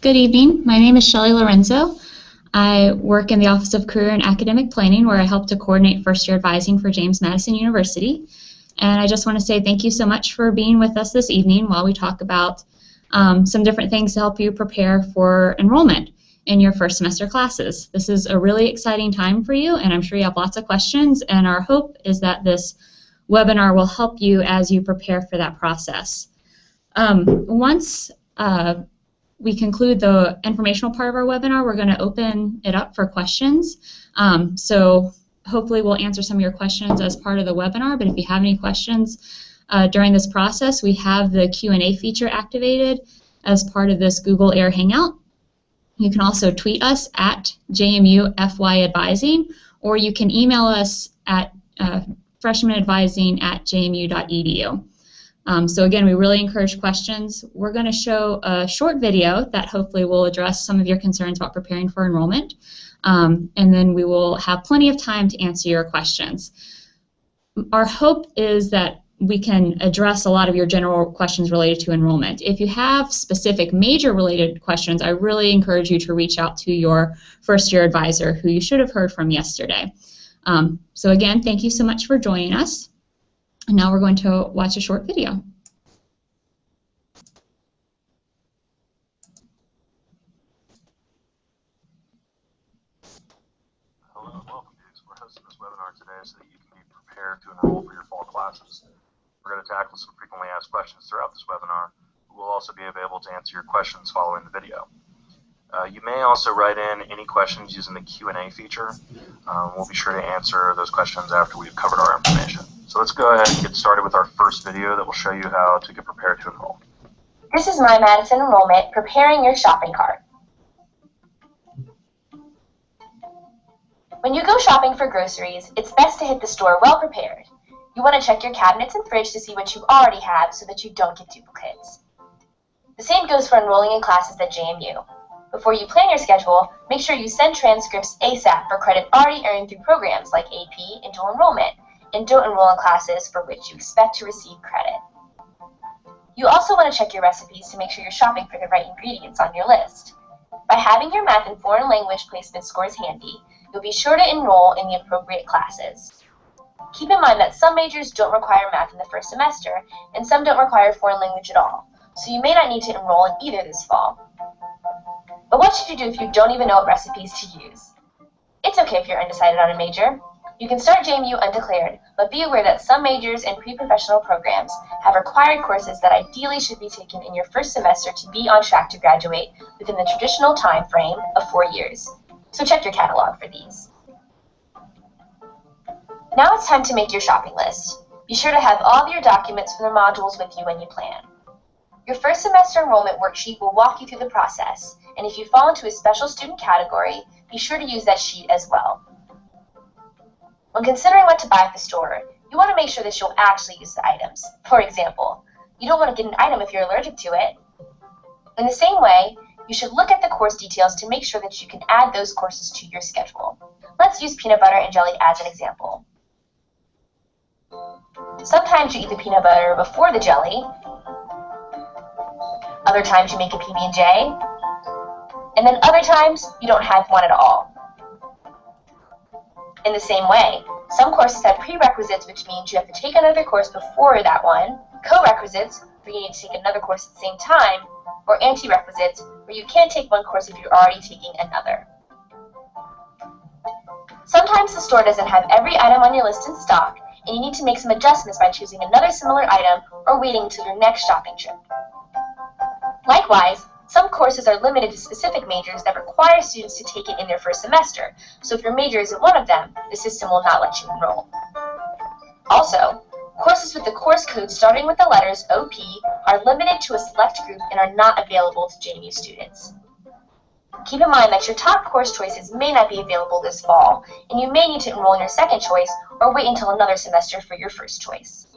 Good evening. My name is Shelley Lorenzo. I work in the Office of Career and Academic Planning, where I help to coordinate first-year advising for James Madison University. And I just want to say thank you so much for being with us this evening while we talk about some different things to help you prepare for enrollment in your first semester classes. This is a really exciting time for you, and I'm sure you have lots of questions, and our hope is that this webinar will help you as you prepare for that process. Once we conclude the informational part of our webinar, we're going to open it up for questions. So hopefully we'll answer some of your questions as part of the webinar, but if you have any questions during this process, we have the Q&A feature activated as part of this Google Air Hangout. You can also tweet us at JMU FY Advising, or you can email us at freshmanadvising@jmu.edu. So again, we really encourage questions. We're going to show a short video that hopefully will address some of your concerns about preparing for enrollment, and then we will have plenty of time to answer your questions. Our hope is that we can address a lot of your general questions related to enrollment. If you have specific major related questions, I really encourage you to reach out to your first year advisor, who you should have heard from yesterday. So again, thank you so much for joining us. And now we're going to watch a short video. Hello and welcome, Dukes. We're hosting this webinar today so that you can be prepared to enroll for your fall classes. We're going to tackle some frequently asked questions throughout this webinar. We'll also be available to answer your questions following the video. You may also write in any questions using the Q&A feature. We'll be sure to answer those questions after we've covered our information. So let's go ahead and get started with our first video that will show you how to get prepared to enroll. This is My Madison Enrollment, preparing your shopping cart. When you go shopping for groceries, it's best to hit the store well prepared. You want to check your cabinets and fridge to see what you already have so that you don't get duplicates. The same goes for enrolling in classes at JMU. Before you plan your schedule, make sure you send transcripts ASAP for credit already earned through programs like AP and dual enrollment, and don't enroll in classes for which you expect to receive credit. You also want to check your recipes to make sure you're shopping for the right ingredients on your list. By having your math and foreign language placement scores handy, you'll be sure to enroll in the appropriate classes. Keep in mind that some majors don't require math in the first semester, and some don't require foreign language at all, so you may not need to enroll in either this fall. But what should you do if you don't even know what recipes to use? It's okay if you're undecided on a major. You can start JMU undeclared, but be aware that some majors and pre-professional programs have required courses that ideally should be taken in your first semester to be on track to graduate within the traditional time frame of 4 years. So check your catalog for these. Now it's time to make your shopping list. Be sure to have all of your documents from the modules with you when you plan. Your first semester enrollment worksheet will walk you through the process, and if you fall into a special student category, be sure to use that sheet as well. When considering what to buy at the store, you want to make sure that you'll actually use the items. For example, you don't want to get an item if you're allergic to it. In the same way, you should look at the course details to make sure that you can add those courses to your schedule. Let's use peanut butter and jelly as an example. Sometimes you eat the peanut butter before the jelly. Other times you make a PB&J. And then other times you don't have one at all. In the same way, some courses have prerequisites, which means you have to take another course before that one, co-requisites, where you need to take another course at the same time, or anti-requisites, where you can't take one course if you're already taking another. Sometimes the store doesn't have every item on your list in stock, and you need to make some adjustments by choosing another similar item or waiting until your next shopping trip. Likewise, some courses are limited to specific majors that require students to take it in their first semester, so if your major isn't one of them, the system will not let you enroll. Also, courses with the course code starting with the letters OP are limited to a select group and are not available to JMU students. Keep in mind that your top course choices may not be available this fall, and you may need to enroll in your second choice or wait until another semester for your first choice.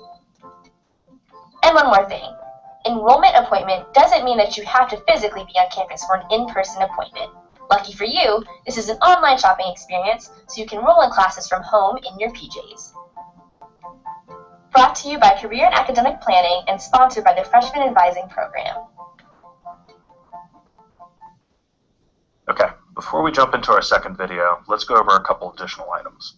And one more thing. Enrollment appointment doesn't mean that you have to physically be on campus for an in-person appointment. Lucky for you, this is an online shopping experience, so you can enroll in classes from home in your PJs. Brought to you by Career and Academic Planning and sponsored by the Freshman Advising Program. Okay, before we jump into our second video, let's go over a couple additional items.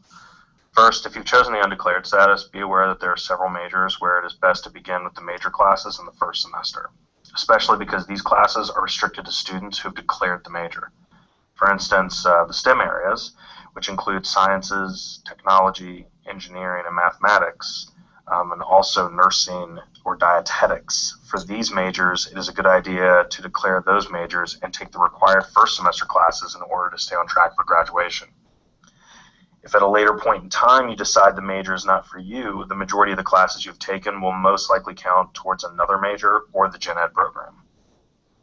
First, if you've chosen the undeclared status, be aware that there are several majors where it is best to begin with the major classes in the first semester, especially because these classes are restricted to students who have declared the major. For instance, the STEM areas, which include sciences, technology, engineering, and mathematics, and also nursing or dietetics. For these majors, it is a good idea to declare those majors and take the required first semester classes in order to stay on track for graduation. If at a later point in time you decide the major is not for you, the majority of the classes you've taken will most likely count towards another major or the Gen Ed program.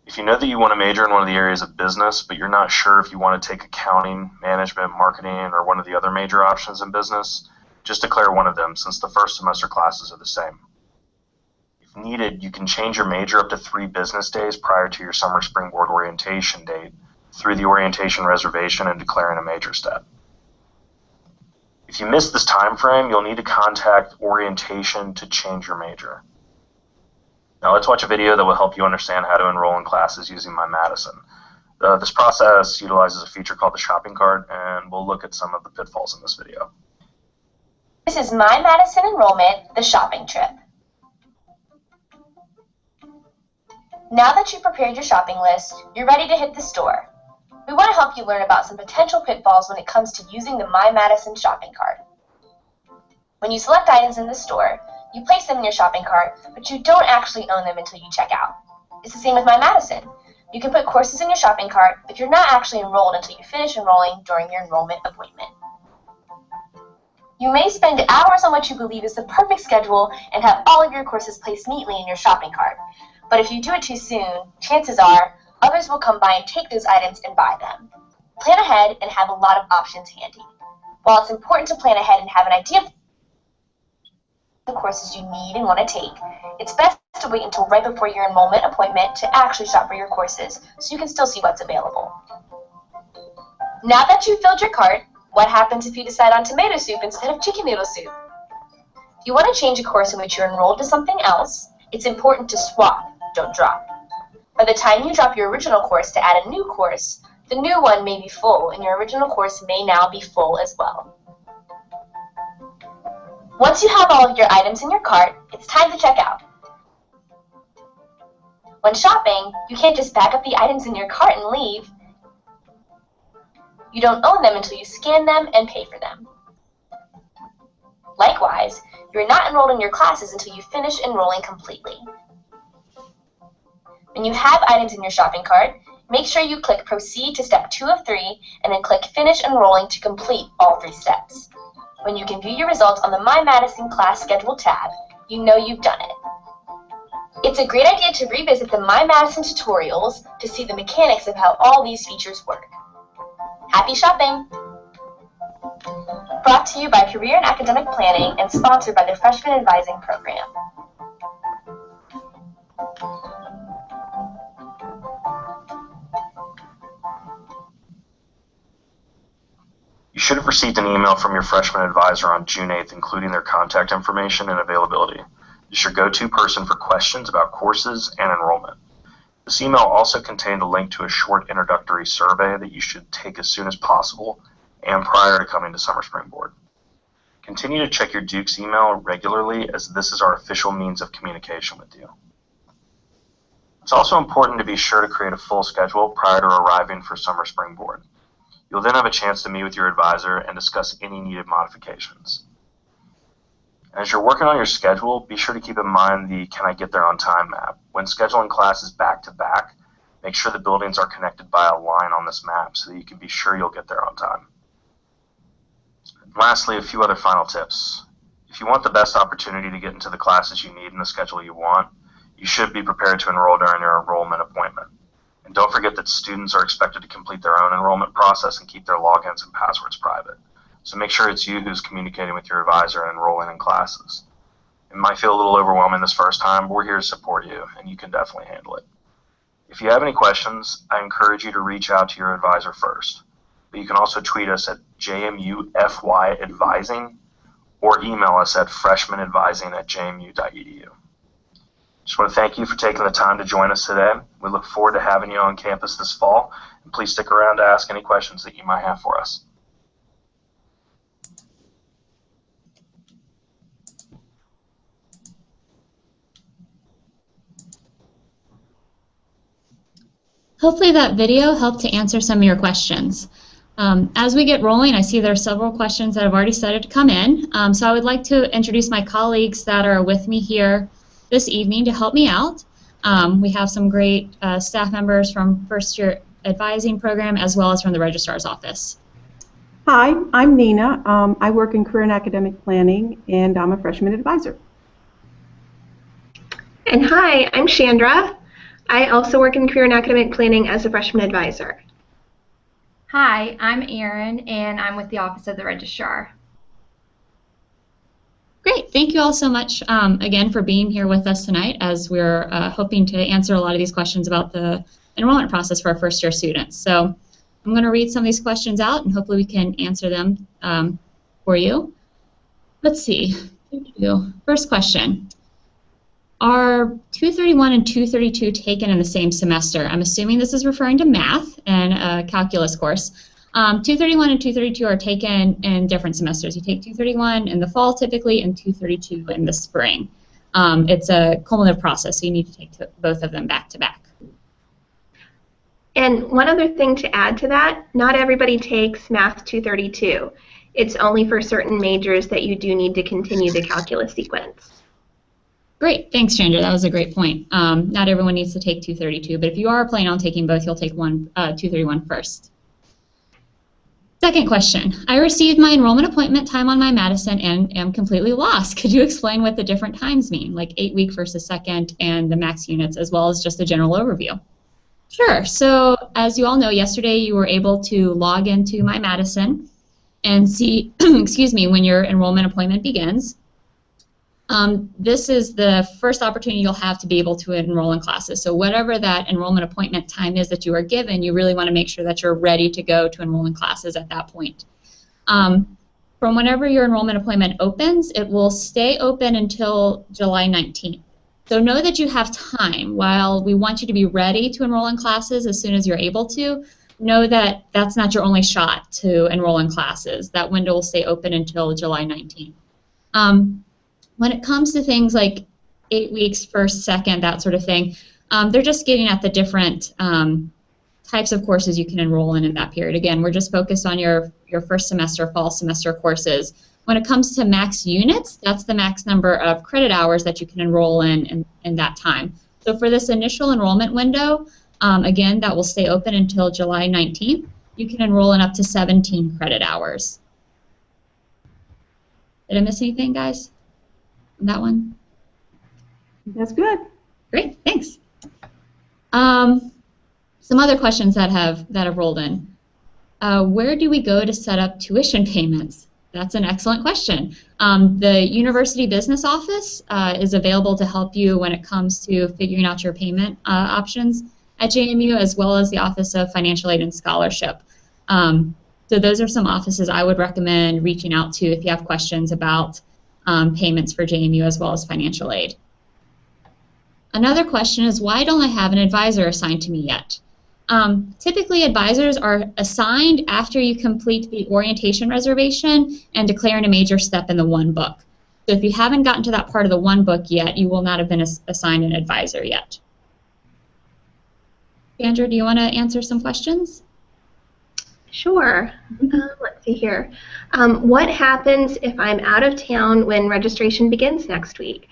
If you know that you want to major in one of the areas of business, but you're not sure if you want to take accounting, management, marketing, or one of the other major options in business, just declare one of them since the first semester classes are the same. If needed, you can change your major up to 3 business days prior to your summer spring board orientation date through the orientation reservation and declaring a major step. If you miss this time frame, you'll need to contact orientation to change your major. Now let's watch a video that will help you understand how to enroll in classes using My Madison. This process utilizes a feature called the shopping cart, and we'll look at some of the pitfalls in this video. This is My Madison Enrollment, the shopping trip. Now that you've prepared your shopping list, you're ready to hit the store. We want to help you learn about some potential pitfalls when it comes to using the My Madison shopping cart. When you select items in the store, you place them in your shopping cart, but you don't actually own them until you check out. It's the same with My Madison. You can put courses in your shopping cart, but you're not actually enrolled until you finish enrolling during your enrollment appointment. You may spend hours on what you believe is the perfect schedule and have all of your courses placed neatly in your shopping cart. But if you do it too soon, chances are others will come by and take those items and buy them. Plan ahead and have a lot of options handy. While it's important to plan ahead and have an idea of the courses you need and want to take, it's best to wait until right before your enrollment appointment to actually shop for your courses so you can still see what's available. Now that you've filled your cart, what happens if you decide on tomato soup instead of chicken noodle soup? If you want to change a course in which you're enrolled to something else, it's important to swap, don't drop. By the time you drop your original course to add a new course, the new one may be full and your original course may now be full as well. Once you have all of your items in your cart, it's time to check out. When shopping, you can't just back up the items in your cart and leave. You don't own them until you scan them and pay for them. Likewise, you're not enrolled in your classes until you finish enrolling completely. When you have items in your shopping cart, make sure you click Proceed to step 2 of 3 and then click Finish Enrolling to complete all 3 steps. When you can view your results on the My Madison Class Schedule tab, you know you've done it. It's a great idea to revisit the My Madison tutorials to see the mechanics of how all these features work. Happy shopping! Brought to you by Career and Academic Planning and sponsored by the Freshman Advising Program. You should have received an email from your freshman advisor on June 8th, including their contact information and availability. It's your go-to person for questions about courses and enrollment. This email also contained a link to a short introductory survey that you should take as soon as possible and prior to coming to Summer Spring Board. Continue to check your Duke's email regularly, as this is our official means of communication with you. It's also important to be sure to create a full schedule prior to arriving for Summer Spring Board. You'll then have a chance to meet with your advisor and discuss any needed modifications. As you're working on your schedule, be sure to keep in mind the Can I Get There on Time map. When scheduling classes back-to-back, make sure the buildings are connected by a line on this map so that you can be sure you'll get there on time. And lastly, a few other final tips. If you want the best opportunity to get into the classes you need in the schedule you want, you should be prepared to enroll during your enrollment appointment. And don't forget that students are expected to complete their own enrollment process and keep their logins and passwords private. So make sure it's you who's communicating with your advisor and enrolling in classes. It might feel a little overwhelming this first time, but we're here to support you, and you can definitely handle it. If you have any questions, I encourage you to reach out to your advisor first. But you can also tweet us at JMUFYadvising or email us at freshmanadvising@jmu.edu. Just want to thank you for taking the time to join us today. We look forward to having you on campus this fall, and please stick around to ask any questions that you might have for us. Hopefully that video helped to answer some of your questions. As we get rolling, I see there are several questions that have already started to come in. So I would like to introduce my colleagues that are with me here this evening to help me out. We have some great staff members from first year advising program as well as from the registrar's office. Hi, I'm Nina. I work in career and academic planning, and I'm a freshman advisor. And hi, I'm Chandra. I also work in career and academic planning as a freshman advisor. Hi, I'm Erin, and I'm with the Office of the Registrar. Great. Thank you all so much again for being here with us tonight as we're hoping to answer a lot of these questions about the enrollment process for our first year students. So I'm going to read some of these questions out and hopefully we can answer them for you. Let's see. First question. Are 231 and 232 taken in the same semester? I'm assuming this is referring to math and a calculus course. 231 and 232 are taken in different semesters. You take 231 in the fall typically and 232 in the spring. It's a cumulative process, so you need to take both of them back to back. And one other thing to add to that, not everybody takes Math 232. It's only for certain majors that you do need to continue the calculus sequence. Great, thanks, Chandra. That was a great point. Not everyone needs to take 232, but if you are planning on taking both, you'll take 231 first. Second question. I received my enrollment appointment time on my Madison and am completely lost. Could you explain what the different times mean, like 8-week versus second and the max units, as well as just a general overview? Sure. So as you all know, yesterday you were able to log into my Madison and see, excuse me, when your enrollment appointment begins. This is the first opportunity you'll have to be able to enroll in classes. So whatever that enrollment appointment time is that you are given, you really want to make sure that you're ready to go to enroll in classes at that point. From whenever your enrollment appointment opens, it will stay open until July 19th. So know that you have time. While we want you to be ready to enroll in classes as soon as you're able to, know that that's not your only shot to enroll in classes. That window will stay open until July 19th. When it comes to things like 8 weeks, first, second, that sort of thing, they're just getting at the different types of courses you can enroll in that period. Again, we're just focused on your first semester, fall semester courses. When it comes to max units, that's the max number of credit hours that you can enroll in that time. So for this initial enrollment window, again, that will stay open until July 19th. You can enroll in up to 17 credit hours. Did I miss anything, guys? That one? That's good. Great, thanks. Some other questions that have rolled in. Where do we go to set up tuition payments? That's an excellent question. The University Business Office is available to help you when it comes to figuring out your payment options at JMU, as well as the Office of Financial Aid and Scholarship. So those are some offices I would recommend reaching out to if you have questions about payments for JMU as well as financial aid. Another question is, why don't I have an advisor assigned to me yet? Typically, advisors are assigned after you complete the orientation reservation and declaring a major step in the one book. So if you haven't gotten to that part of the one book yet, you will not have been assigned an advisor yet. Sandra, do you want to answer some questions? Sure. Let's see here. What happens if I'm out of town when registration begins next week?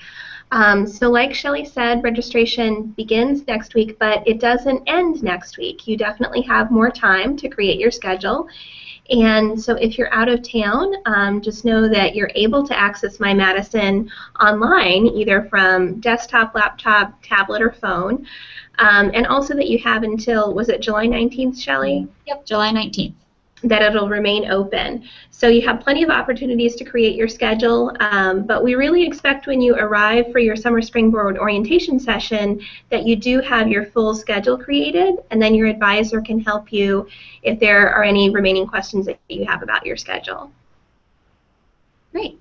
So like Shelley said, registration begins next week, but it doesn't end next week. You definitely have more time to create your schedule. And so if you're out of town, just know that you're able to access My Madison online, either from desktop, laptop, tablet, or phone. And also that you have until, was it July 19th, Shelley? Yep, July 19th. That it'll remain open. So you have plenty of opportunities to create your schedule, but we really expect when you arrive for your summer springboard orientation session that you do have your full schedule created, and then your advisor can help you if there are any remaining questions that you have about your schedule. Great.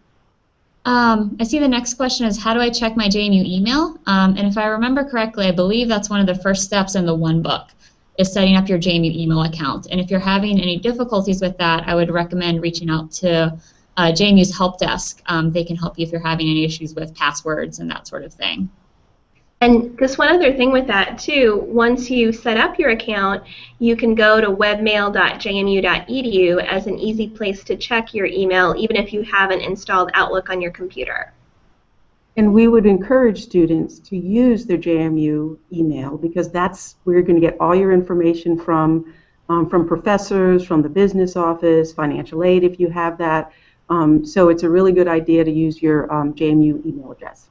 I see the next question is, how do I check my JMU email? And if I remember correctly, I believe that's one of the first steps in the one book, is setting up your JMU email account. And if you're having any difficulties with that, I would recommend reaching out to JMU's help desk. They can help you if you're having any issues with passwords and that sort of thing. And just one other thing with that, too, once you set up your account, you can go to webmail.jmu.edu as an easy place to check your email, even if you haven't installed Outlook on your computer. And we would encourage students to use their JMU email, because that's where you're going to get all your information from professors, from the business office, financial aid if you have that. So it's a really good idea to use your JMU email address.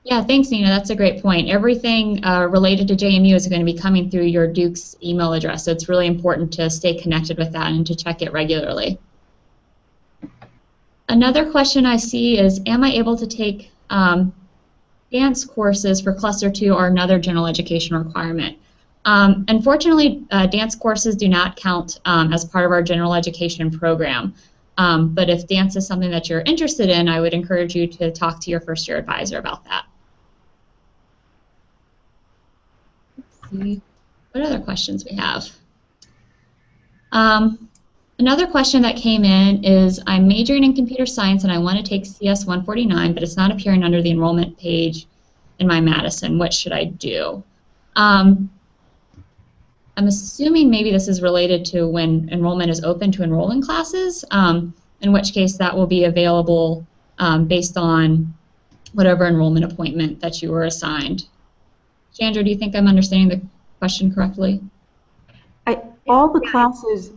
Yeah, thanks, Nina. That's a great point. Everything related to JMU is going to be coming through your Duke's email address, so it's really important to stay connected with that and to check it regularly. Another question I see is, am I able to take dance courses for Cluster 2 or another general education requirement? Unfortunately, dance courses do not count as part of our general education program. But if dance is something that you're interested in, I would encourage you to talk to your first-year advisor about that. Let's see what other questions we have. Another question that came in is, I'm majoring in computer science and I want to take CS 149, but it's not appearing under the enrollment page in my Madison. What should I do? I'm assuming maybe this is related to when enrollment is open to enroll in classes, in which case that will be available based on whatever enrollment appointment that you were assigned. Chandra, do you think I'm understanding the question correctly? All the classes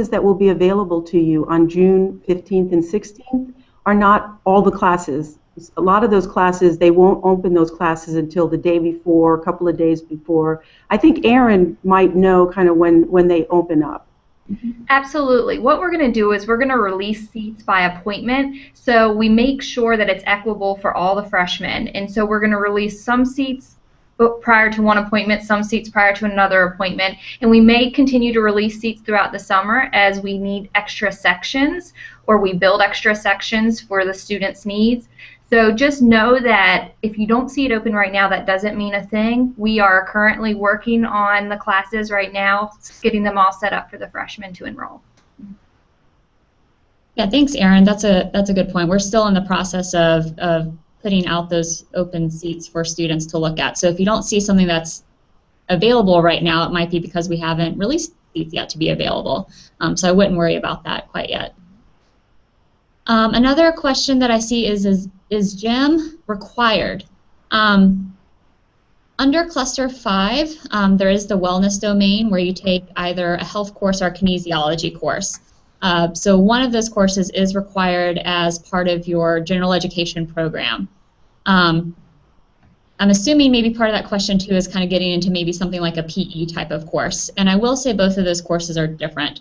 that will be available to you on June 15th and 16th are not all the classes. A lot of those classes, they won't open those classes until the day before, a couple of days before. I think Erin might know kind of when they open up. Absolutely. What we're going to do is we're going to release seats by appointment, so we make sure that it's equitable for all the freshmen. And so we're going to release some seats prior to one appointment, some seats prior to another appointment, and we may continue to release seats throughout the summer as we need extra sections or we build extra sections for the students' needs. So just know that if you don't see it open right now, that doesn't mean a thing. We are currently working on the classes right now, getting them all set up for the freshmen to enroll. Yeah, thanks, Erin. That's a good point. We're still in the process of putting out those open seats for students to look at. So if you don't see something that's available right now, it might be because we haven't released seats yet to be available. So I wouldn't worry about that quite yet. Another question that I see is GEM required? Under Cluster 5, there is the wellness domain where you take either a health course or a kinesiology course. So one of those courses is required as part of your general education program. I'm assuming maybe part of that question too is kind of getting into maybe something like a PE type of course. And I will say both of those courses are different.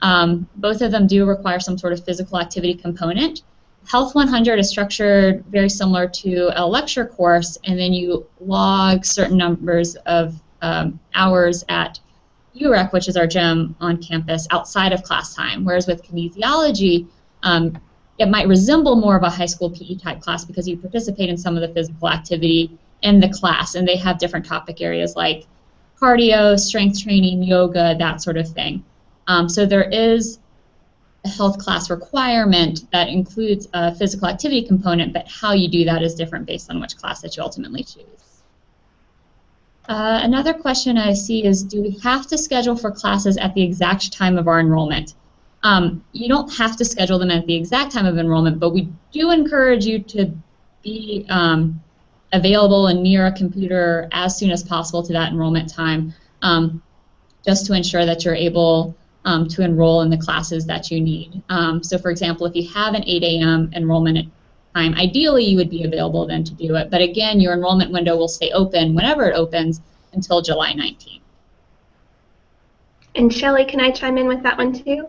Both of them do require some sort of physical activity component. Health 100 is structured very similar to a lecture course, and then you log certain numbers of hours at UREC, which is our gym on campus, outside of class time. Whereas with kinesiology, it might resemble more of a high school PE type class because you participate in some of the physical activity in the class, and they have different topic areas like cardio, strength training, yoga, that sort of thing. So there is a health class requirement that includes a physical activity component, but how you do that is different based on which class that you ultimately choose. Another question I see is, do we have to schedule for classes at the exact time of our enrollment? You don't have to schedule them at the exact time of enrollment, but we do encourage you to be available and near a computer as soon as possible to that enrollment time, just to ensure that you're able to enroll in the classes that you need. So for example, if you have an 8 a.m. enrollment time, ideally you would be available then to do it. But again, your enrollment window will stay open whenever it opens until July 19th. And Shelley, can I chime in with that one too?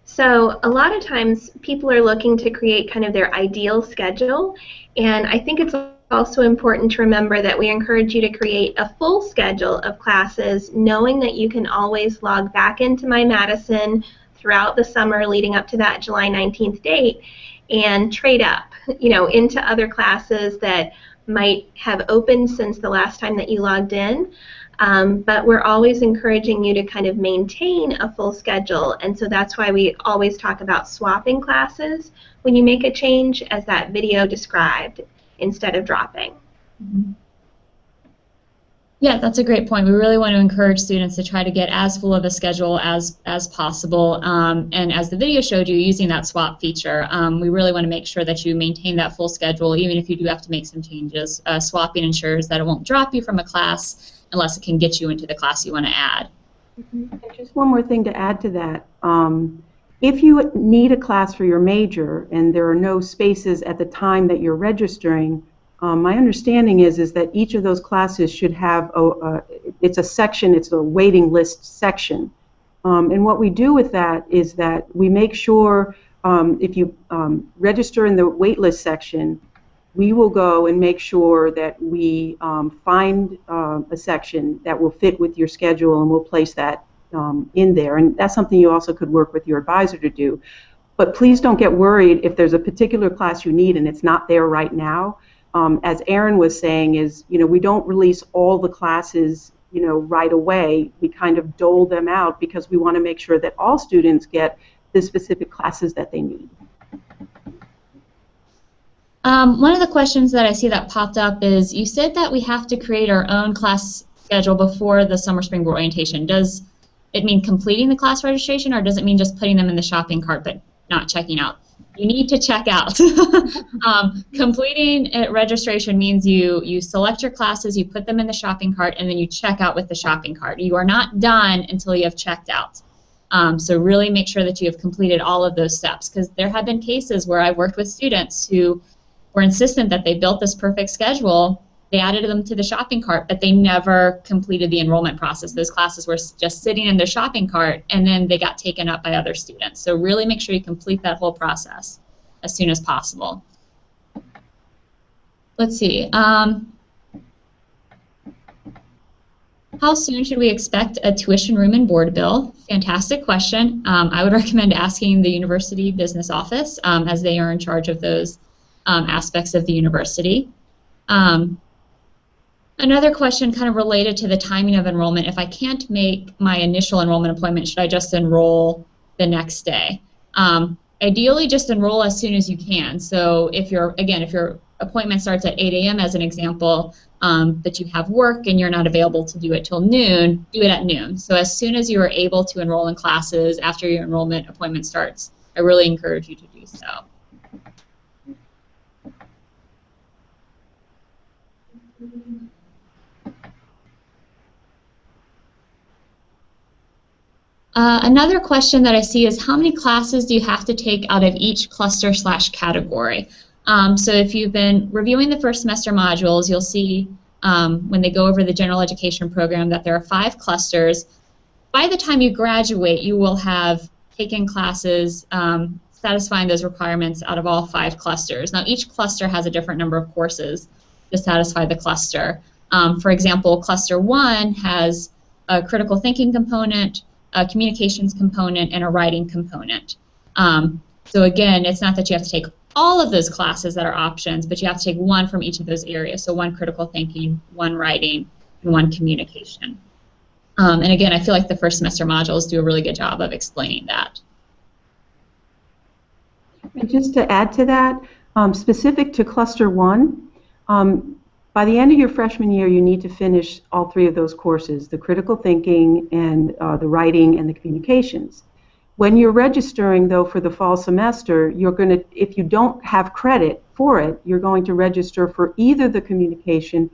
So a lot of times people are looking to create kind of their ideal schedule, and I think it's also important to remember that we encourage you to create a full schedule of classes, knowing that you can always log back into My Madison throughout the summer leading up to that July 19th date and trade up, into other classes that might have opened since the last time that you logged in. But we're always encouraging you to kind of maintain a full schedule, and so that's why we always talk about swapping classes when you make a change, as that video described, instead of dropping. Mm-hmm. Yeah, that's a great point. We really want to encourage students to try to get as full of a schedule as possible. And as the video showed you, using that swap feature, we really want to make sure that you maintain that full schedule, even if you do have to make some changes. Swapping ensures that it won't drop you from a class unless it can get you into the class you want to add. Mm-hmm. Just one more thing to add to that. If you need a class for your major and there are no spaces at the time that you're registering, my understanding is that each of those classes should have it's a section, it's a waiting list section. And what we do with that is that we make sure if you register in the wait list section, we will go and make sure that we find a section that will fit with your schedule, and we'll place that in there. And that's something you also could work with your advisor to do. But please don't get worried if there's a particular class you need and it's not there right now. As Erin was saying, we don't release all the classes, right away. We kind of dole them out because we want to make sure that all students get the specific classes that they need. One of the questions that I see that popped up is, you said that we have to create our own class schedule before the summer springboard orientation. Does it mean completing the class registration, or does it mean just putting them in the shopping cart but not checking out? You need to check out. Completing registration means you select your classes, you put them in the shopping cart, and then you check out with the shopping cart. You are not done until you have checked out. So really make sure that you have completed all of those steps, because there have been cases where I've worked with students who were insistent that they built this perfect schedule. They added them to the shopping cart, but they never completed the enrollment process. Those classes were just sitting in their shopping cart, and then they got taken up by other students. So really make sure you complete that whole process as soon as possible. Let's see. How soon should we expect a tuition room and board bill? Fantastic question. I would recommend asking the university business office, as they are in charge of those aspects of the university. Another question kind of related to the timing of enrollment: if I can't make my initial enrollment appointment, should I just enroll the next day? Ideally, just enroll as soon as you can. So if your appointment starts at 8 a.m. as an example, but you have work and you're not available to do it till noon, do it at noon. So as soon as you are able to enroll in classes after your enrollment appointment starts, I really encourage you to do so. Another question that I see is, how many classes do you have to take out of each cluster/category? So if you've been reviewing the first semester modules, you'll see when they go over the general education program that there are 5 clusters. By the time you graduate, you will have taken classes satisfying those requirements out of all 5 clusters. Now, each cluster has a different number of courses to satisfy the cluster. For example, Cluster 1 has a critical thinking component, a communications component, and a writing component. So again, it's not that you have to take all of those classes that are options, but you have to take one from each of those areas. So 1 critical thinking, 1 writing, and 1 communication. And again, I feel like the first semester modules do a really good job of explaining that. And just to add to that, specific to Cluster 1, by the end of your freshman year, you need to finish all 3 of those courses: the critical thinking and the writing and the communications. When you're registering, though, for the fall semester, you're going to, if you don't have credit for it, you're going to register for either the communication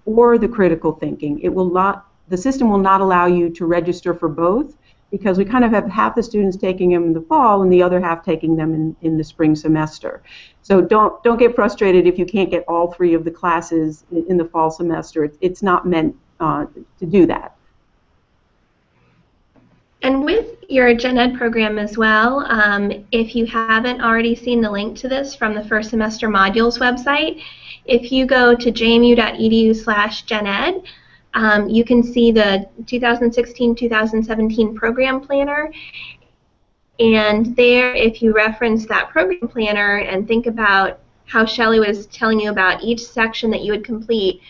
or the critical thinking. It will not, the system will not allow you to register for both, because we kind of have half the students taking them in the fall and the other half taking them in the spring semester. So don't get frustrated if you can't get all 3 of the classes in the fall semester. It's not meant to do that. And with your Gen Ed program as well, if you haven't already seen the link to this from the first semester modules website, if you go to jmu.edu/gened, you can see the 2016-2017 program planner, And there, if you reference that program planner and think about how Shelley was telling you about each section that you would complete,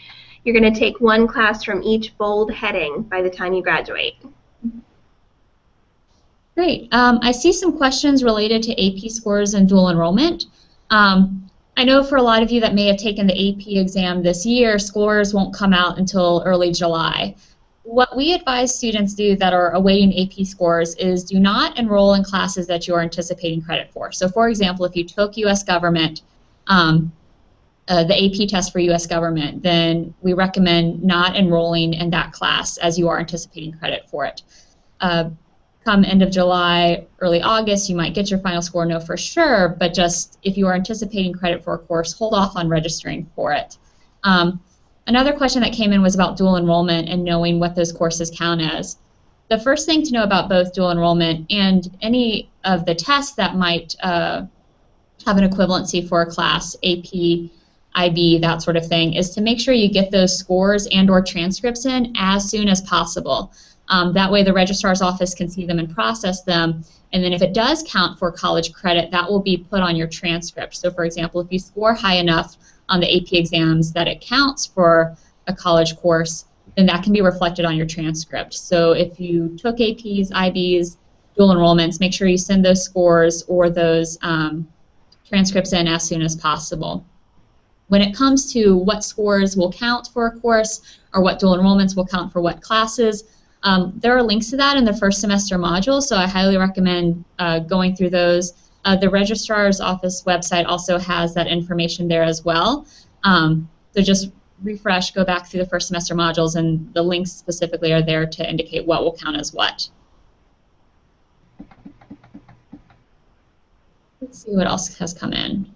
you're going to take one class from each bold heading by the time you graduate. Great. I see some questions related to AP scores and dual enrollment. I know for a lot of you that may have taken the AP exam this year, scores won't come out until early July. What we advise students do that are awaiting AP scores is do not enroll in classes that you are anticipating credit for. So for example, if you took U.S. government, the AP test for U.S. government, then we recommend not enrolling in that class as you are anticipating credit for it. Come end of July, early August, you might get your final score, know for sure, but just if you are anticipating credit for a course, hold off on registering for it. Another question that came in was about dual enrollment and knowing what those courses count as. The first thing to know about both dual enrollment and any of the tests that might have an equivalency for a class, AP, IB, that sort of thing, is to make sure you get those scores and or transcripts in as soon as possible. That way the registrar's office can see them and process them, and then if it does count for college credit, that will be put on your transcript. So for example, if you score high enough on the AP exams that it counts for a college course, then that can be reflected on your transcript. So if you took APs, IBs, dual enrollments, make sure you send those scores or those transcripts in as soon as possible. When it comes to what scores will count for a course or what dual enrollments will count for what classes, there are links to that in the first semester module, so I highly recommend going through those. The registrar's office website also has that information there as well. So just refresh, go back through the first semester modules, and the links specifically are there to indicate what will count as what. Let's see what else has come in.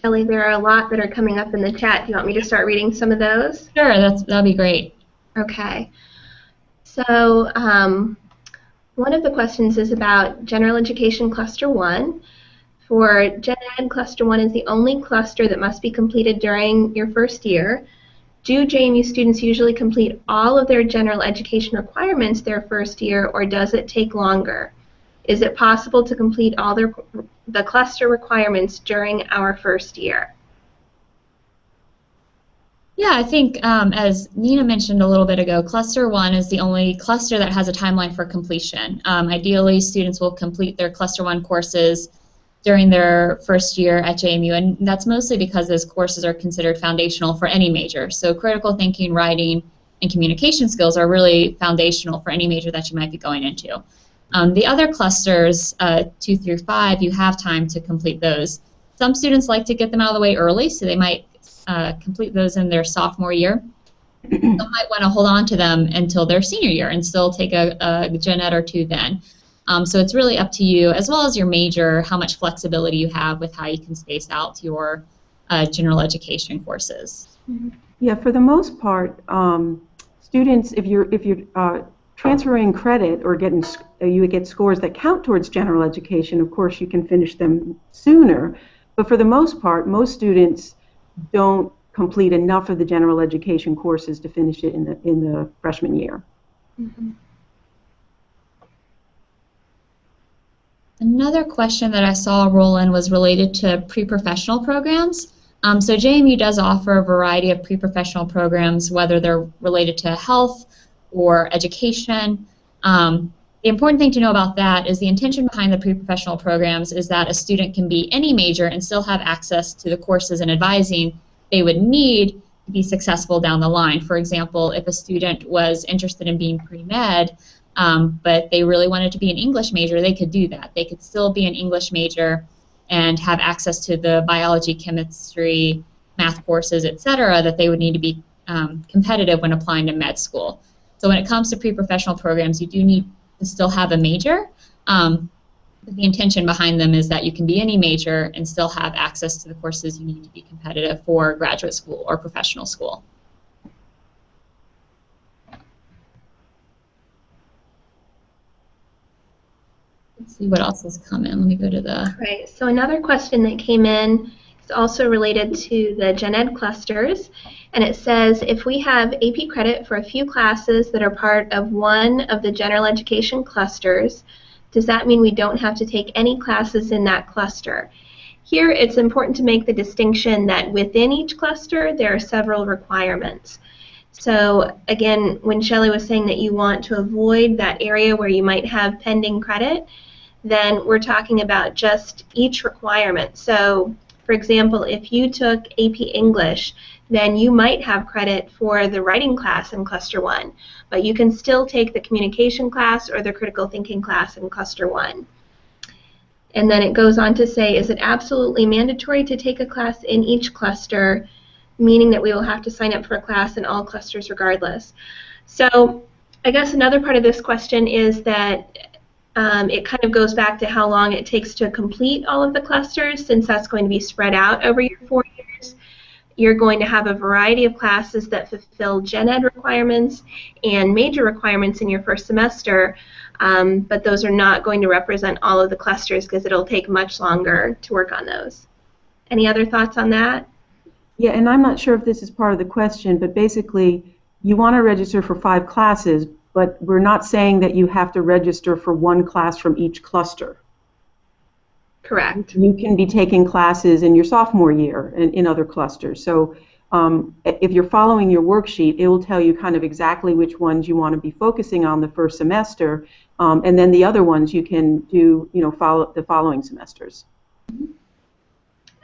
Shelley, there are a lot that are coming up in the chat. Do you want me to start reading some of those? Sure, that'd be great. Okay. So one of the questions is about General Education Cluster 1. For Gen Ed, Cluster 1 is the only cluster that must be completed during your first year. Do JMU students usually complete all of their general education requirements their first year, or does it take longer? Is it possible to complete all the cluster requirements during our first year? Yeah, I think as Nina mentioned a little bit ago, Cluster 1 is the only cluster that has a timeline for completion. Ideally, students will complete their Cluster 1 courses during their first year at JMU, and that's mostly because those courses are considered foundational for any major. So critical thinking, writing, and communication skills are really foundational for any major that you might be going into. The other clusters, 2 through 5, you have time to complete those. Some students like to get them out of the way early, so they might complete those in their sophomore year. Some might want to hold on to them until their senior year and still take a Gen Ed or 2 then. So it's really up to you, as well as your major, how much flexibility you have with how you can space out your general education courses. Yeah, for the most part, students, if you're transferring credit or you get scores that count towards general education, of course you can finish them sooner. But for the most part, most students don't complete enough of the general education courses to finish it in the freshman year. Mm-hmm. Another question that I saw roll in was related to pre-professional programs. So JMU does offer a variety of pre-professional programs, whether they're related to health or education. The important thing to know about that is the intention behind the pre-professional programs is that a student can be any major and still have access to the courses and advising they would need to be successful down the line. For example, if a student was interested in being pre-med, but they really wanted to be an English major, they could do that. They could still be an English major and have access to the biology, chemistry, math courses, etc., that they would need to be competitive when applying to med school. So when it comes to pre-professional programs, you do need to still have a major. The intention behind them is that you can be any major and still have access to the courses you need to be competitive for graduate school or professional school. Let's see what else has come in. Let me go to the... Right, so another question that came in is also related to the Gen Ed clusters, and it says, if we have AP credit for a few classes that are part of one of the general education clusters, does that mean we don't have to take any classes in that cluster? Here, it's important to make the distinction that within each cluster, there are several requirements. So again, when Shelley was saying that you want to avoid that area where you might have pending credit, then we're talking about just each requirement. So for example, if you took AP English, then you might have credit for the writing class in Cluster 1, but you can still take the communication class or the critical thinking class in Cluster 1. And then it goes on to say, is it absolutely mandatory to take a class in each cluster, meaning that we will have to sign up for a class in all clusters regardless? So I guess another part of this question is that it kind of goes back to how long it takes to complete all of the clusters, since that's going to be spread out over your 4 years. You're going to have a variety of classes that fulfill Gen Ed requirements and major requirements in your first semester, but those are not going to represent all of the clusters because it'll take much longer to work on those. Any other thoughts on that? Yeah, and I'm not sure if this is part of the question, but basically you want to register for 5 classes, but we're not saying that you have to register for 1 class from each cluster. Correct. You can be taking classes in your sophomore year in other clusters. So if you're following your worksheet, it will tell you kind of exactly which ones you want to be focusing on the first semester, and then the other ones you can do, follow the following semesters.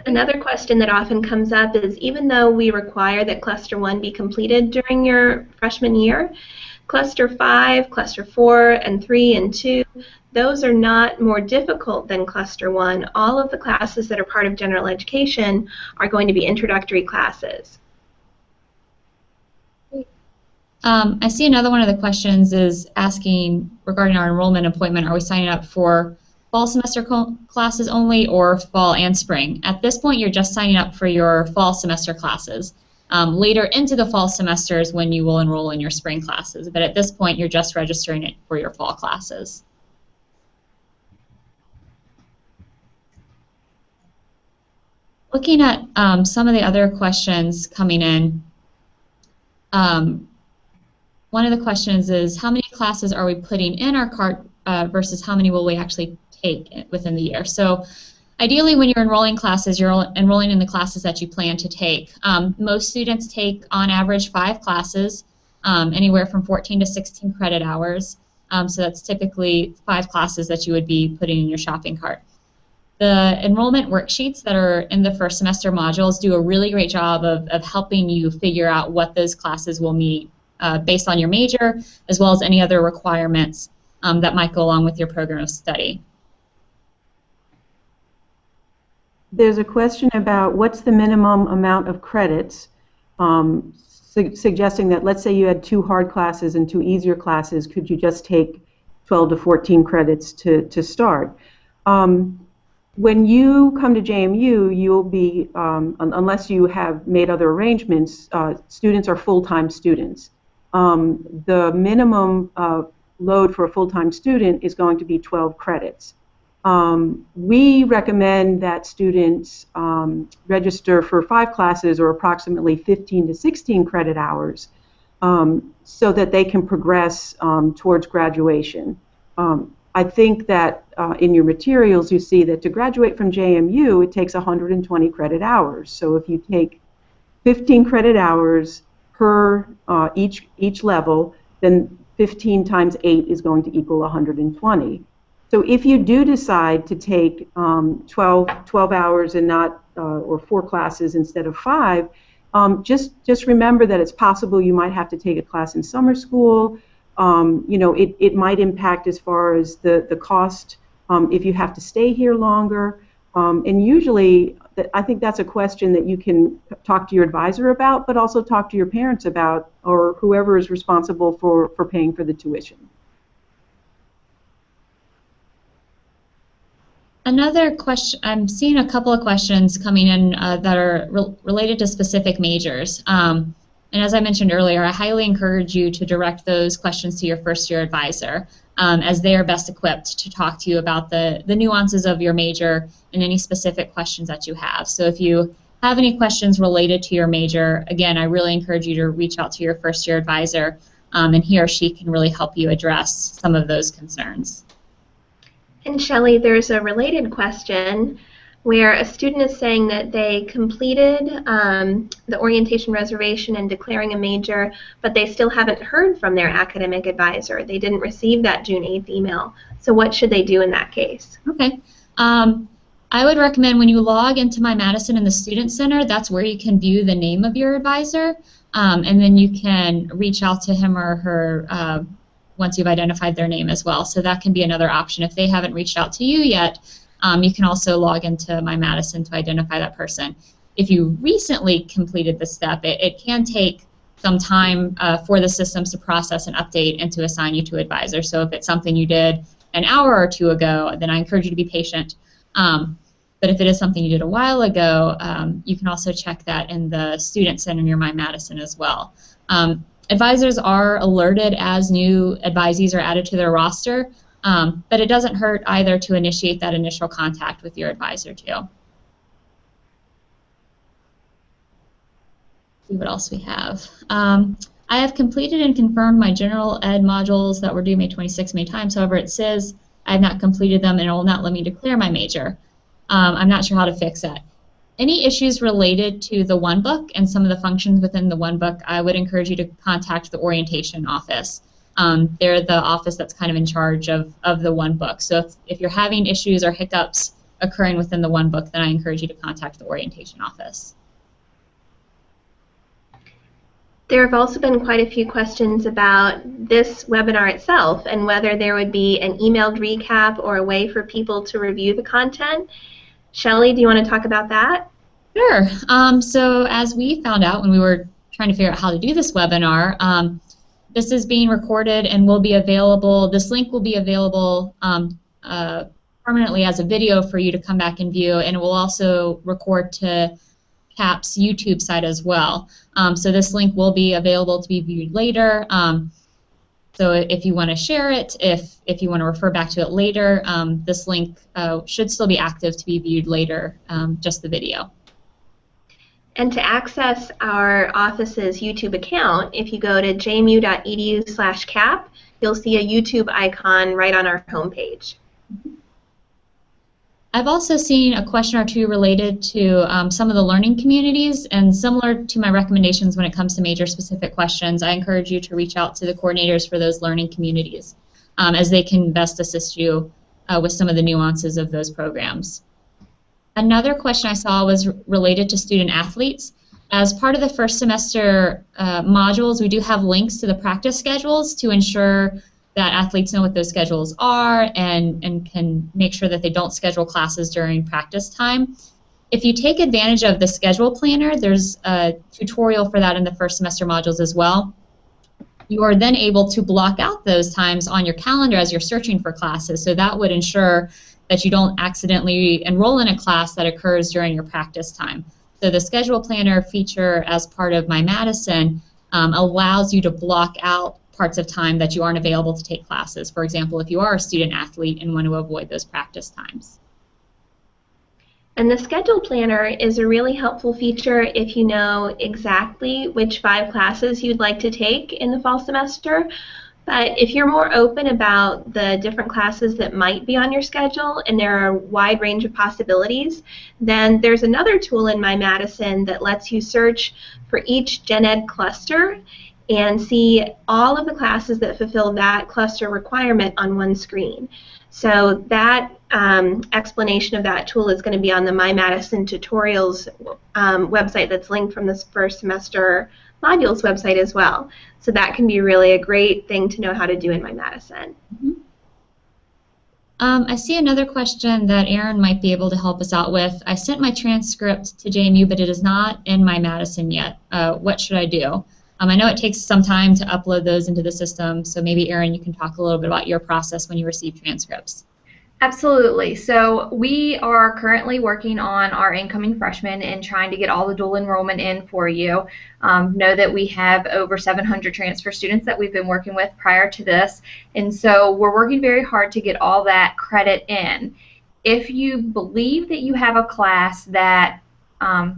Another question that often comes up is, even though we require that Cluster 1 be completed during your freshman year, Cluster 5, Cluster 4, and 3, and 2, those are not more difficult than Cluster 1. All of the classes that are part of general education are going to be introductory classes. I see another one of the questions is asking regarding our enrollment appointment, are we signing up for fall semester classes only or fall and spring? At this point, you're just signing up for your fall semester classes. Later into the fall semesters when you will enroll in your spring classes, but at this point, you're just registering it for your fall classes. Looking at some of the other questions coming in, one of the questions is, how many classes are we putting in our cart versus how many will we actually take within the year? So ideally, when you're enrolling classes, you're enrolling in the classes that you plan to take. Most students take, on average, 5 classes, anywhere from 14 to 16 credit hours. So that's typically 5 classes that you would be putting in your shopping cart. The enrollment worksheets that are in the first semester modules do a really great job of helping you figure out what those classes will meet based on your major, as well as any other requirements that might go along with your program of study. There's a question about what's the minimum amount of credits, suggesting that, let's say you had 2 hard classes and 2 easier classes, could you just take 12 to 14 credits to start? When you come to JMU, you'll be, unless you have made other arrangements, students are full-time students. The minimum load for a full-time student is going to be 12 credits. We recommend that students register for 5 classes, or approximately 15 to 16 credit hours, so that they can progress towards graduation. I think that in your materials you see that to graduate from JMU it takes 120 credit hours. So if you take 15 credit hours per each level, then 15 times 8 is going to equal 120. So if you do decide to take 12 hours and not, or 4 classes instead of 5, just remember that it's possible you might have to take a class in summer school. It might impact as far as the cost if you have to stay here longer. And usually, I think that's a question that you can talk to your advisor about, but also talk to your parents about, or whoever is responsible for paying for the tuition. Another question, I'm seeing a couple of questions coming in that are related to specific majors. And as I mentioned earlier, I highly encourage you to direct those questions to your first-year advisor, as they are best equipped to talk to you about the nuances of your major and any specific questions that you have. So if you have any questions related to your major, again, I really encourage you to reach out to your first-year advisor, and he or she can really help you address some of those concerns. And Shelley, there's a related question where a student is saying that they completed the orientation reservation and declaring a major, but they still haven't heard from their academic advisor. They didn't receive that June 8th email. So what should they do in that case? Okay. I would recommend when you log into My Madison in the Student Center, that's where you can view the name of your advisor, and then you can reach out to him or her once you've identified their name as well. So that can be another option. If they haven't reached out to you yet, you can also log into My Madison to identify that person. If you recently completed the step, it can take some time for the systems to process an update and to assign you to advisor. So if it's something you did an hour or two ago, then I encourage you to be patient. But if it is something you did a while ago, you can also check that in the Student Center near My Madison as well. Advisors are alerted as new advisees are added to their roster, but it doesn't hurt either to initiate that initial contact with your advisor too. See what else we have. I have completed and confirmed my general ed modules that were due May 26 many times. However, it says I have not completed them and it will not let me declare my major. I'm not sure how to fix that. Any issues related to the one book and some of the functions within the one book, I would encourage you to contact the orientation office. They're the office that's kind of in charge of the one book. So if you're having issues or hiccups occurring within the one book, then I encourage you to contact the orientation office. There have also been quite a few questions about this webinar itself and whether there would be an emailed recap or a way for people to review the content. Shelley, do you want to talk about that? Sure. So as we found out when we were trying to figure out how to do this webinar, this is being recorded and will be available. This link will be available permanently as a video for you to come back and view, and it will also record to CAP's YouTube site as well. So this link will be available to be viewed later. So if you want to share it, if you want to refer back to it later, this link should still be active to be viewed later, just the video. And to access our office's YouTube account, if you go to jmu.edu/cap, you'll see a YouTube icon right on our homepage. I've also seen a question or two related to some of the learning communities, and similar to my recommendations when it comes to major-specific questions, I encourage you to reach out to the coordinators for those learning communities, as they can best assist you with some of the nuances of those programs. Another question I saw was related to student athletes. As part of the first semester modules, we do have links to the practice schedules to ensure that athletes know what those schedules are and can make sure that they don't schedule classes during practice time. If you take advantage of the schedule planner, there's a tutorial for that in the first semester modules as well. You are then able to block out those times on your calendar as you're searching for classes, so that would ensure that you don't accidentally enroll in a class that occurs during your practice time. So the schedule planner feature as part of My Madison allows you to block out parts of time that you aren't available to take classes. For example, if you are a student athlete and want to avoid those practice times. And the schedule planner is a really helpful feature if you know exactly which 5 classes you'd like to take in the fall semester. But if you're more open about the different classes that might be on your schedule and there are a wide range of possibilities, then there's another tool in My Madison that lets you search for each gen ed cluster and see all of the classes that fulfill that cluster requirement on one screen. So that explanation of that tool is going to be on the My Madison tutorials website that's linked from this first semester modules website as well. So that can be really a great thing to know how to do in My Madison. Mm-hmm. I see another question that Erin might be able to help us out with. I sent my transcript to JMU, but it is not in My Madison yet. What should I do? I know it takes some time to upload those into the system, so maybe, Erin, you can talk a little bit about your process when you receive transcripts. Absolutely. So we are currently working on our incoming freshmen and trying to get all the dual enrollment in for you. Know that we have over 700 transfer students that we've been working with prior to this, and so we're working very hard to get all that credit in. If you believe that you have a class that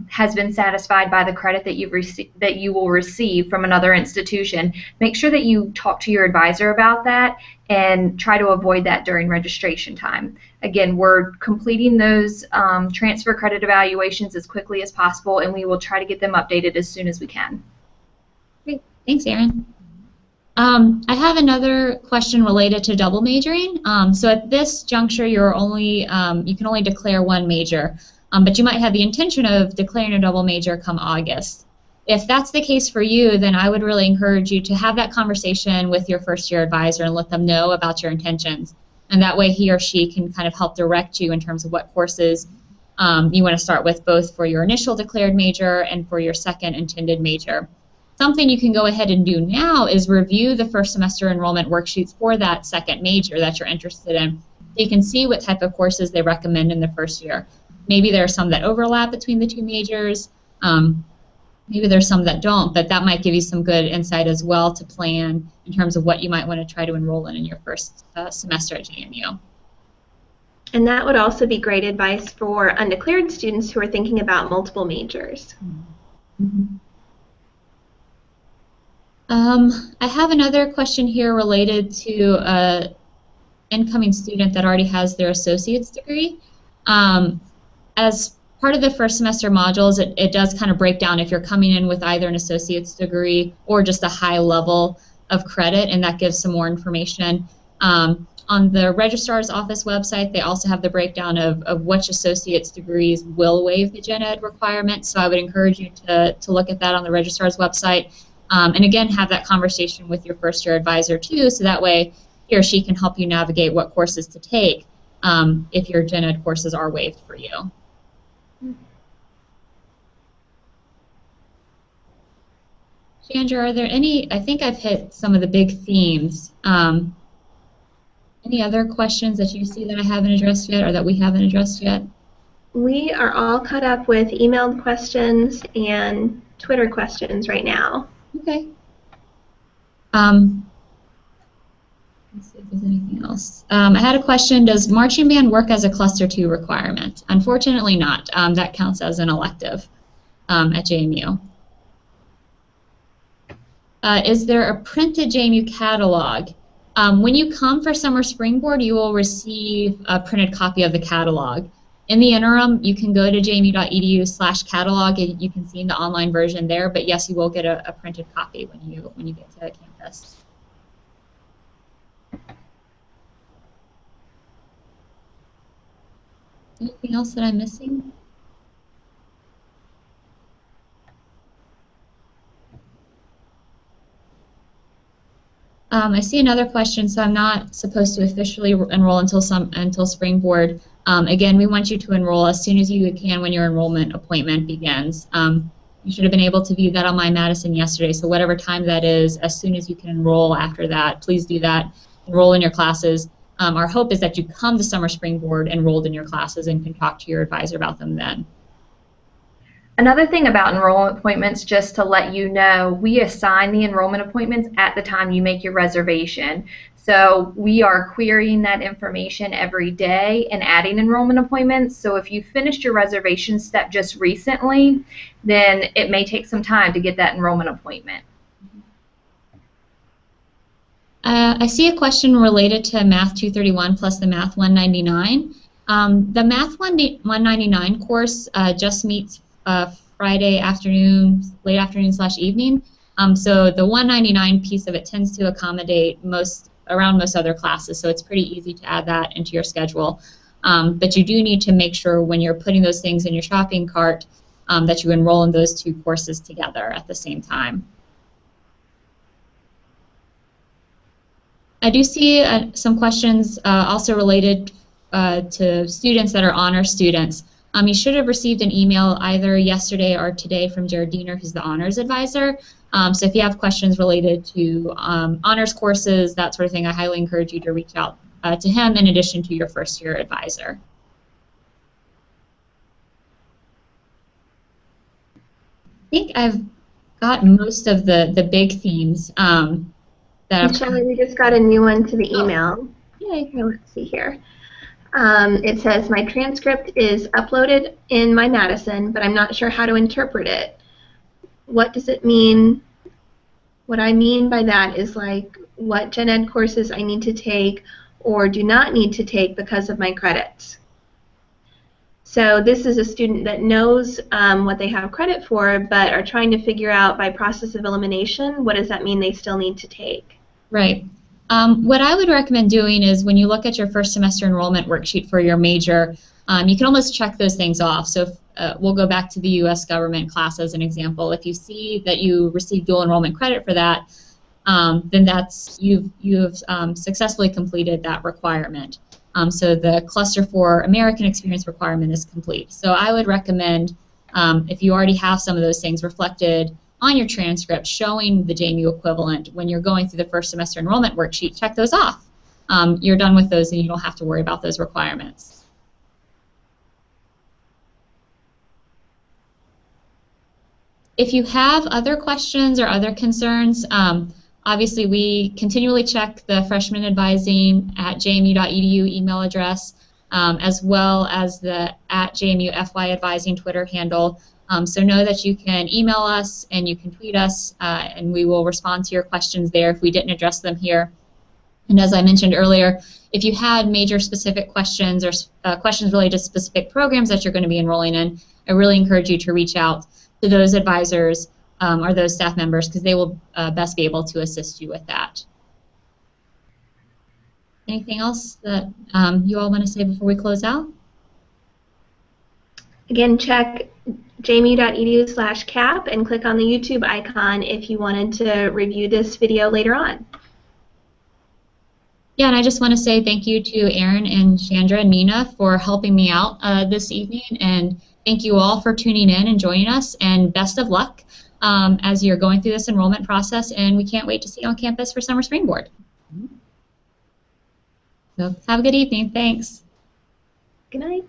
has been satisfied by the credit that you will receive from another institution, make sure that you talk to your advisor about that and try to avoid that during registration time. Again, we're completing those transfer credit evaluations as quickly as possible, and we will try to get them updated as soon as we can. Great. Thanks, Erin. I have another question related to double majoring. So at this juncture, you can only declare one major. But you might have the intention of declaring a double major come August. If that's the case for you, then I would really encourage you to have that conversation with your first-year advisor and let them know about your intentions. And that way he or she can kind of help direct you in terms of what courses you want to start with, both for your initial declared major and for your second intended major. Something you can go ahead and do now is review the first semester enrollment worksheets for that second major that you're interested in. So you can see what type of courses they recommend in the first year. Maybe there are some that overlap between the two majors. Maybe there's some that don't, but that might give you some good insight as well to plan in terms of what you might want to try to enroll in your first semester at JMU. And that would also be great advice for undeclared students who are thinking about multiple majors. Mm-hmm. I have another question here related to an incoming student that already has their associate's degree. As part of the first semester modules, it does kind of break down if you're coming in with either an associate's degree or just a high level of credit, and that gives some more information. On the registrar's office website, they also have the breakdown of which associate's degrees will waive the gen ed requirement, so I would encourage you to look at that on the registrar's website. And again, have that conversation with your first year advisor too, so that way he or she can help you navigate what courses to take if your gen ed courses are waived for you. Chandra, are there any, I think I've hit some of the big themes. Any other questions that you see that I haven't addressed yet or that we haven't addressed yet? We are all caught up with emailed questions and Twitter questions right now. Okay. Let's see if there's anything else. I had a question, does marching band work as a cluster 2 requirement? Unfortunately not. That counts as an elective at JMU. Is there a printed JMU catalog? When you come for summer springboard, you will receive a printed copy of the catalog. In the interim, you can go to jmu.edu/catalog and you can see the online version there, but yes, you will get a printed copy when you get to campus. Anything else that I'm missing? I see another question, so I'm not supposed to officially enroll until springboard. Again, we want you to enroll as soon as you can when your enrollment appointment begins. You should have been able to view that on My Madison yesterday, so whatever time that is, as soon as you can enroll after that, please do that. Enroll in your classes. Our hope is that you come to summer springboard enrolled in your classes and can talk to your advisor about them then. Another thing about enrollment appointments, just to let you know, we assign the enrollment appointments at the time you make your reservation. So we are querying that information every day and adding enrollment appointments. So if you finished your reservation step just recently, then it may take some time to get that enrollment appointment. I see a question related to Math 231 plus the Math 199. The Math 199 course just meets Friday afternoon, late afternoon/evening. So the 199 piece of it tends to accommodate around most other classes, so it's pretty easy to add that into your schedule. But you do need to make sure when you're putting those things in your shopping cart that you enroll in those two courses together at the same time. I do see some questions also related to students that are honor students. You should have received an email either yesterday or today from Jared Diener, who's the honors advisor. So if you have questions related to honors courses, that sort of thing, I highly encourage you to reach out to him in addition to your first-year advisor. I think I've got most of the big themes that Shelley, we just got a new one to the Oh. email. Yay. Okay, let's see here. It says, my transcript is uploaded in my Madison, but I'm not sure how to interpret it. What does it mean? What I mean by that is like what gen ed courses I need to take or do not need to take because of my credits. So this is a student that knows what they have credit for, but are trying to figure out by process of elimination, what does that mean they still need to take? Right. What I would recommend doing is when you look at your first semester enrollment worksheet for your major, you can almost check those things off. So if, we'll go back to the U.S. government class as an example. If you see that you received dual enrollment credit for that, then that's you've successfully completed that requirement. So the Cluster 4 American Experience requirement is complete. So I would recommend, if you already have some of those things reflected on your transcript showing the JMU equivalent, when you're going through the first semester enrollment worksheet, check those off. You're done with those and you don't have to worry about those requirements. If you have other questions or other concerns, obviously we continually check the freshman advising at jmu.edu email address, as well as the @JMU FY advising Twitter handle. So know that you can email us and you can tweet us, and we will respond to your questions there if we didn't address them here. And as I mentioned earlier, if you had major specific questions or questions related to specific programs that you're going to be enrolling in, I really encourage you to reach out to those advisors or those staff members, because they will best be able to assist you with that. Anything else that you all want to say before we close out? Again, check jmu.edu/cap and click on the YouTube icon if you wanted to review this video later on. Yeah, and I just want to say thank you to Aaron and Chandra and Nina for helping me out this evening, and thank you all for tuning in and joining us, and best of luck as you're going through this enrollment process, and we can't wait to see you on campus for Summer Springboard. So have a good evening. Thanks. Good night.